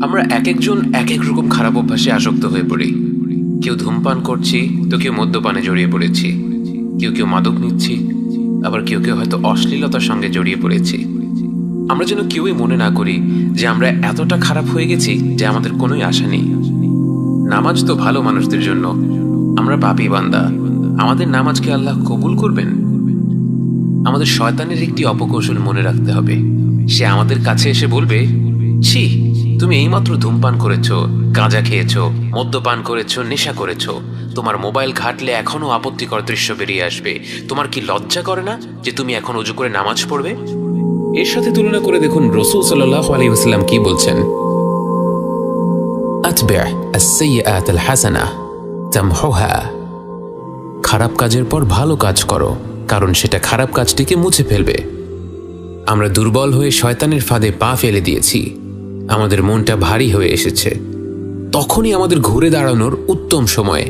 আমরা এক একজন এক এক রকম খারাপ অভ্যাসে আসক্ত হয়ে পড়ি। কেউ ধূমপান করছি, তো কেউ মদ্যপানে জড়িয়ে পড়েছি, কেউ কেউ মাদক নিচ্ছি, আবার কেউ কেউ হয়তো অশ্লীলতার সঙ্গে জড়িয়ে পড়েছি। আমরা যেন কেউই মনে না করি যে আমরা এতটা খারাপ হয়ে গেছি যে আমাদের কোনোই আশা নেই। নামাজ তো ভালো মানুষদের জন্য, আমরা পাপী বান্দা, আমাদের নামাজকে আল্লাহ কবুল করবেন? আমাদের শয়তানের একটি অপকৌশল মনে রাখতে হবে। সে আমাদের কাছে এসে বলবে, ছি, তুমি এইমাত্র ধূমপান করেছ, গাঁজা খেয়েছ, মদ্যপান করেছ, নেশা করেছ, তোমার মোবাইল ঘাটলে এখনো আপত্তিকর দৃশ্য বেরিয়ে আসবে। তোমার কি লজ্জা করে না যে তুমি এখন ওযু করে নামাজ পড়বে? এর সাথে তুলনা করে দেখুন রাসূল সাল্লাল্লাহু আলাইহি ওয়াসাল্লাম কি বলছেন। আতবি'আ আস-সাইয়্যাআত আল-হাসানাহ তামহুহা। খারাপ কাজের পর ভালো কাজ করো, কারণ সেটা খারাপ কাজটিকে মুছে ফেলবে। আমরা দুর্বল হয়ে শয়তানের ফাঁদে পা ফেলে দিয়েছি, আমাদের মনটা ভারী হয়ে এসেছে। তখনই আমাদের ঘুরে দাঁড়ানোর উত্তম সময়।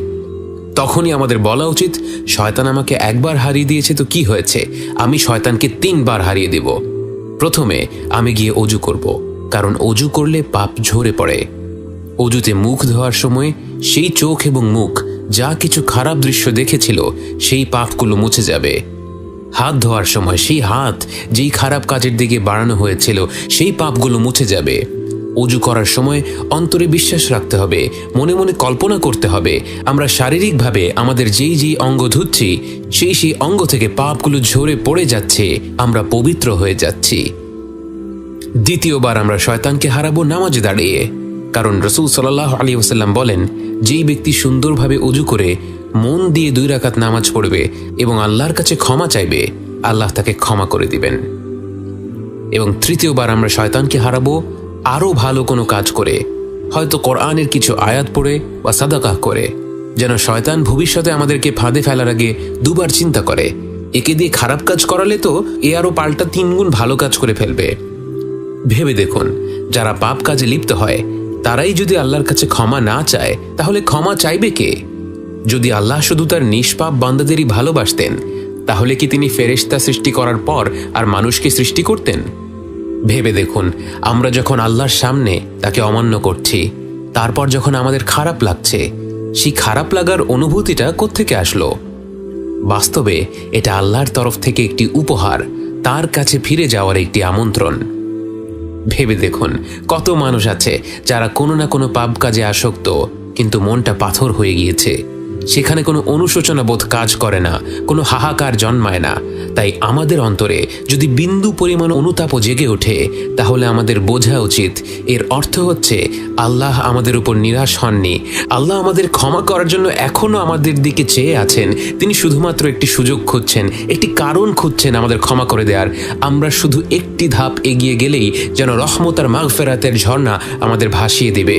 তখনই আমাদের বলা উচিত, শয়তান আমাকে একবার হারিয়ে দিয়েছে তো কি হয়েছে, আমি শয়তানকে 3 বার হারিয়ে দেব। প্রথমে আমি গিয়ে অজু করব, কারণ অজু করলে পাপ ঝরে পড়ে। অজুতে মুখ ধোয়ার সময় সেই চোখ এবং মুখ যা কিছু খারাপ দৃশ্য দেখেছিল সেই পাপগুলো মুছে যাবে। হাত ধোয়ার সময় সেই হাত যেই খারাপ কাজের দিকে বাড়ানো হয়েছিল সেই পাপগুলো মুছে যাবে। অজু করার সময় অন্তরে বিশ্বাস রাখতে হবে, মনে মনে কল্পনা করতে হবে আমরা শারীরিকভাবে আমাদের যেই অঙ্গ ধুচ্ছি সেই অঙ্গ থেকে পাপগুলো ঝরে পড়ে যাচ্ছে, আমরা পবিত্র হয়ে যাচ্ছি। দ্বিতীয়বার আমরা শয়তানকে হারাবো নামাজে দাঁড়িয়ে, কারণ রাসূল সাল্লাল্লাহু আলাইহি ওয়াসাল্লাম বলেন, যেই ব্যক্তি সুন্দরভাবে অজু করে মন দিয়ে 2 রাকাত নামাজ পড়বে এবং আল্লাহর কাছে ক্ষমা চাইবে, আল্লাহ তাকে ক্ষমা করে দিবেন। এবং তৃতীয়বার আমরা শয়তানকে হারাবো আরও ভালো কোনো কাজ করে, হয়তো কোরআনের কিছু আয়াত পড়ে বা সাদাকাহ করে, যেন শয়তান ভবিষ্যতে আমাদেরকে ফাঁদে ফেলার আগে 2 বার চিন্তা করে, একে দিয়ে খারাপ কাজ করালে তো এ আরও পাল্টা 3 গুণ ভালো কাজ করে ফেলবে। ভেবে দেখুন, যারা পাপ কাজে লিপ্ত হয় তারাই যদি আল্লাহর কাছে ক্ষমা না চায়, তাহলে ক্ষমা চাইবে কে? যদি আল্লাহ শুধু তার নিষ্পাপ বান্দাদেরই ভালোবাসতেন, তাহলে কি তিনি ফেরেশতা সৃষ্টি করার পর আর মানুষকে সৃষ্টি করতেন? ভেবে দেখুন, আমরা যখন আল্লাহর সামনে তাকে অমান্য করছি, তারপর যখন আমাদের খারাপ লাগছে, সেই খারাপ লাগার অনুভূতিটা কোত্থেকে আসলো? বাস্তবে এটা আল্লাহর তরফ থেকে একটি উপহার, তার কাছে ফিরে যাওয়ার একটি আমন্ত্রণ। ভেবে দেখুন, কত মানুষ আছে যারা কোনো না কোনো পাপ কাজে আসক্ত, কিন্তু মনটা পাথর হয়ে গিয়েছে। সেখানে কোনো অনুশোচনা বোধ কাজ করে না, কোনো হাহাকার জন্মায় না। তাই আমাদের অন্তরে যদি বিন্দু পরিমাণ অনুতাপও জেগে ওঠে, তাহলে আমাদের বোঝা উচিত এর অর্থ হচ্ছে আল্লাহ আমাদের উপর নিরাশ হননি। আল্লাহ আমাদের ক্ষমা করার জন্য এখনো আমাদের দিকে চেয়ে আছেন। তিনি শুধুমাত্র একটি সুযোগ খুঁজছেন, একটি কারণ খুঁজছেন আমাদের ক্ষমা করে দেওয়ার। আমরা শুধু একটি ধাপ এগিয়ে গেলেই যেন রহমত আর মাগফিরাতের ঝর্ণা আমাদের ভাসিয়ে দেবে।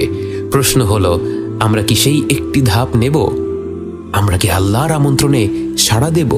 প্রশ্ন হলো, আমরা কি সেই একটি ধাপ নেব? আমরা কি আল্লাহর আমন্ত্রণে সাড়া দেব?